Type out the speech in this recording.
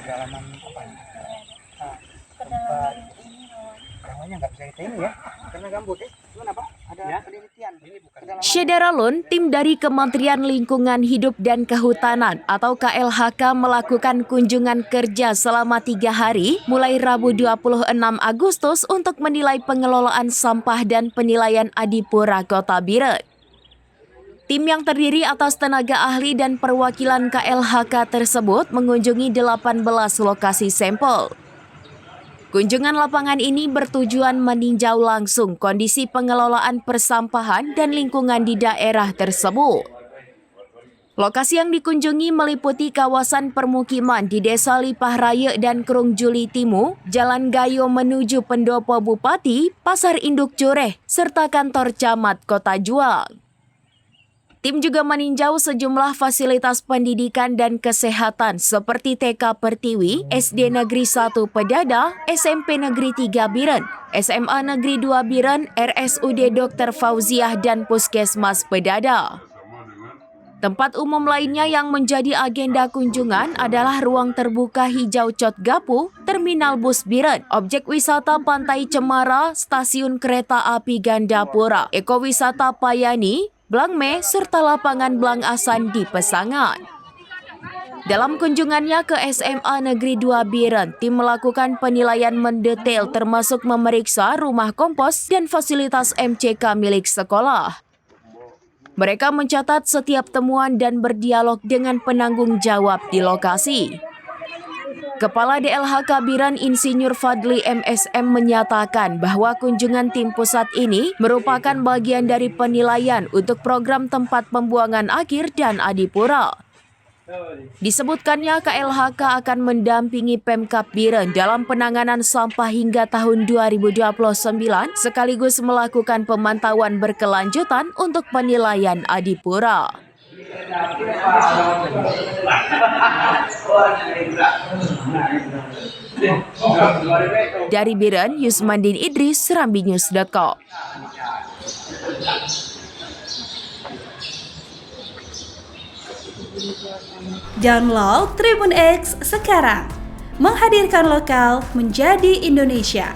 kedalaman apa ya? Nah, Kedalaman tempat ini kawan. namanya nggak bisa kita ini ya, karena gambut ya. Cuman apa? Ada penelitian. Ini bukan kedalaman. Syederalun, tim dari Kementerian Lingkungan Hidup dan Kehutanan atau KLHK melakukan kunjungan kerja selama 3 hari mulai Rabu 26 Agustus untuk menilai pengelolaan sampah dan penilaian Adipura Kota Biren. Tim yang terdiri atas tenaga ahli dan perwakilan KLHK tersebut mengunjungi 18 lokasi sampel. Kunjungan lapangan ini bertujuan meninjau langsung kondisi pengelolaan persampahan dan lingkungan di daerah tersebut. Lokasi yang dikunjungi meliputi kawasan permukiman di Desa Lipah Raya dan Krung Juli Timu, Jalan Gayo menuju Pendopo Bupati, Pasar Induk Cureh, serta kantor camat Kota Juang. Tim juga meninjau sejumlah fasilitas pendidikan dan kesehatan seperti TK Pertiwi, SD Negeri 1 Pedada, SMP Negeri 3 Biren, SMA Negeri 2 Biren, RSUD Dr. Fauziah dan Puskesmas Pedada. Tempat umum lainnya yang menjadi agenda kunjungan adalah ruang terbuka hijau Cotgapu, Terminal Bus Biren, objek wisata Pantai Cemara, Stasiun Kereta Api Gandapura, Ekowisata Payani, Blangme, serta lapangan Blang Asan di Pesangan. Dalam kunjungannya ke SMA Negeri 2 Biren, tim melakukan penilaian mendetail termasuk memeriksa rumah kompos dan fasilitas MCK milik sekolah. Mereka mencatat setiap temuan dan berdialog dengan penanggung jawab di lokasi. Kepala DLHK Biren Insinyur Fadli MSM menyatakan bahwa kunjungan tim pusat ini merupakan bagian dari penilaian untuk program tempat pembuangan akhir dan Adipura. Disebutkannya KLHK akan mendampingi Pemkab Biren dalam penanganan sampah hingga tahun 2029 sekaligus melakukan pemantauan berkelanjutan untuk penilaian Adipura. Dari Biren, Yusmandin Idris, serambinews.com. Download Tribun X sekarang, menghadirkan lokal menjadi Indonesia.